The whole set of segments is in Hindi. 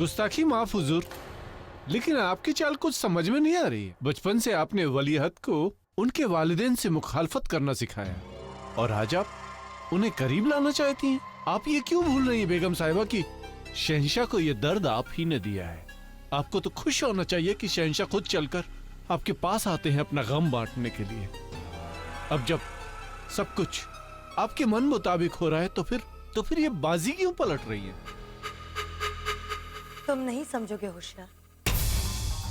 गुस्ताखी माफ हुजूर, लेकिन आपकी चाल कुछ समझ में नहीं आ रही है। बचपन से आपने वलीअहद को उनके वालिदैन से मुखालफत करना सिखाया और आज आप उन्हें करीब लाना चाहती हैं। आप ये क्यों भूल रही हैं बेगम साहिबा की शहंशाह को ये दर्द आप ही ने दिया है। आपको तो खुश होना चाहिए कि शहंशाह खुद चलकर आपके पास आते हैं अपना गम बांटने के लिए। अब जब सब कुछ आपके मन मुताबिक हो रहा है तो फिर ये बाजी क्यों पलट रही है? तुम नहीं समझोगे होशियार।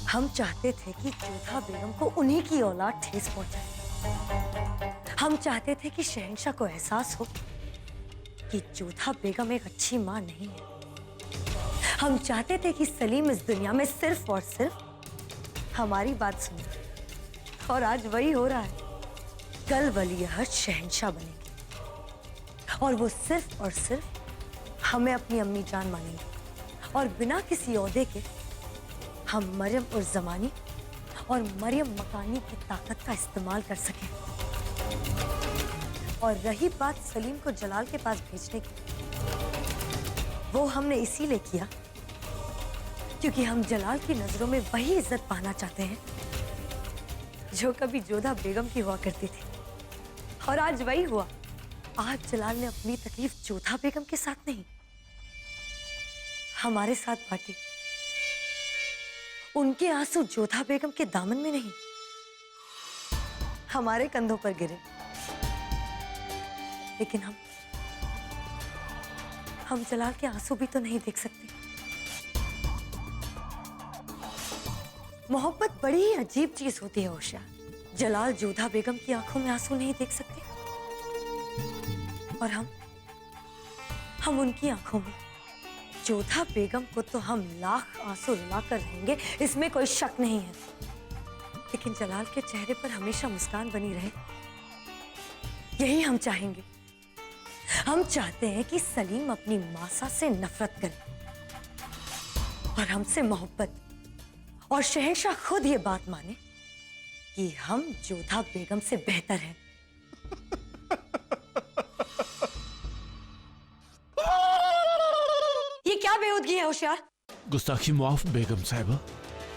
हम चाहते थे कि जोधा बेगम को उन्हीं की औलाद ठेस पहुंचाए। हम चाहते थे कि शहंशाह को एहसास हो कि जोधा बेगम एक अच्छी मां नहीं है। हम चाहते थे कि सलीम इस दुनिया में सिर्फ और सिर्फ हमारी बात सुने, और आज वही हो रहा है। कल वलीअहद शहंशाह बनेंगे और वो सिर्फ और सिर्फ हमें अपनी अम्मी जान मानेंगे, और बिना किसी ओहदे के हम मरियम उर जमानी और मरियम मकानी की ताकत का इस्तेमाल कर सकें। और रही बात सलीम को जलाल के पास भेजने की, वो हमने इसीलिए किया क्योंकि हम जलाल की नजरों में वही इज्जत पाना चाहते हैं जो कभी जोधा बेगम की हुआ करती थी, और आज वही हुआ। आज जलाल ने अपनी तकलीफ जोधा बेगम के साथ नहीं, हमारे साथ बांटी। उनके आंसू जोधा बेगम के दामन में नहीं, हमारे कंधों पर गिरे। लेकिन हम जलाल के आंसू भी तो नहीं देख सकते। मोहब्बत बड़ी ही अजीब चीज होती है होशियार। जलाल जोधा बेगम की आंखों में आंसू नहीं देख सकते, और हम उनकी आंखों में। जोधा बेगम को तो हम लाख आंसू रुलाकर रहेंगे, इसमें कोई शक नहीं है, लेकिन जलाल के चेहरे पर हमेशा मुस्कान बनी रहे, यही हम चाहेंगे। हम चाहते हैं कि सलीम अपनी मासा से नफरत करे और हमसे मोहब्बत, और शहंशाह खुद ये बात माने कि हम जोधा बेगम से बेहतर हैं। ये क्या बेहूदगी है होशियार? गुस्ताखी माफ बेगम साहिबा,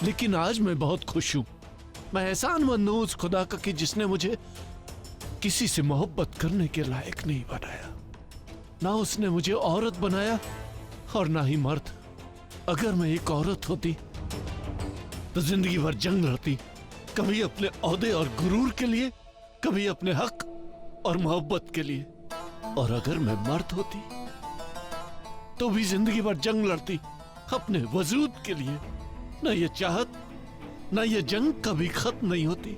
लेकिन आज मैं बहुत खुश हूं। मैं एहसानमंद हूं उस खुदा का कि जिसने मुझे किसी से मोहब्बत करने के लायक नहीं बनाया। ना उसने मुझे औरत बनाया और ना ही मर्द। अगर मैं एक औरत होती तो जिंदगी भर जंग लड़ती, कभी अपने ओहदे और गुरूर के लिए, कभी अपने हक और मोहब्बत के लिए। और अगर मैं मर्द होती तो भी जिंदगी भर जंग लड़ती अपने वजूद के लिए। ना ये चाहत ना ये जंग कभी खत्म नहीं होती।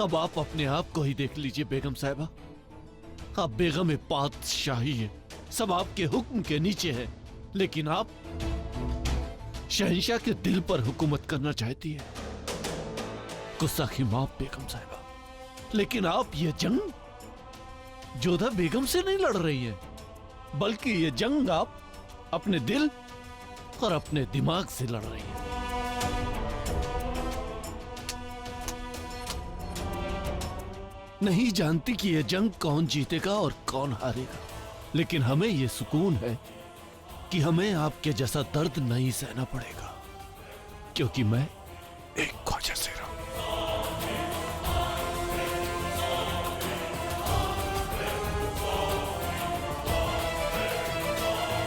अब आप अपने आप को ही देख लीजिए बेगम साहिबा, आप बेगम पातशाही है, सब आपके हुक्म के नीचे है, लेकिन आप शहंशाह के दिल पर हुकूमत करना चाहती है। गुस्ताखी माफ बेगम साहिबा, लेकिन आप ये जंग जोधा बेगम से नहीं लड़ रही हैं, बल्कि ये जंग आप अपने दिल और अपने दिमाग से लड़ रही हैं। नहीं जानती कि यह जंग कौन जीतेगा और कौन हारेगा, लेकिन हमें यह सुकून है कि हमें आपके जैसा दर्द नहीं सहना पड़ेगा, क्योंकि मैं एक ख्वाजा से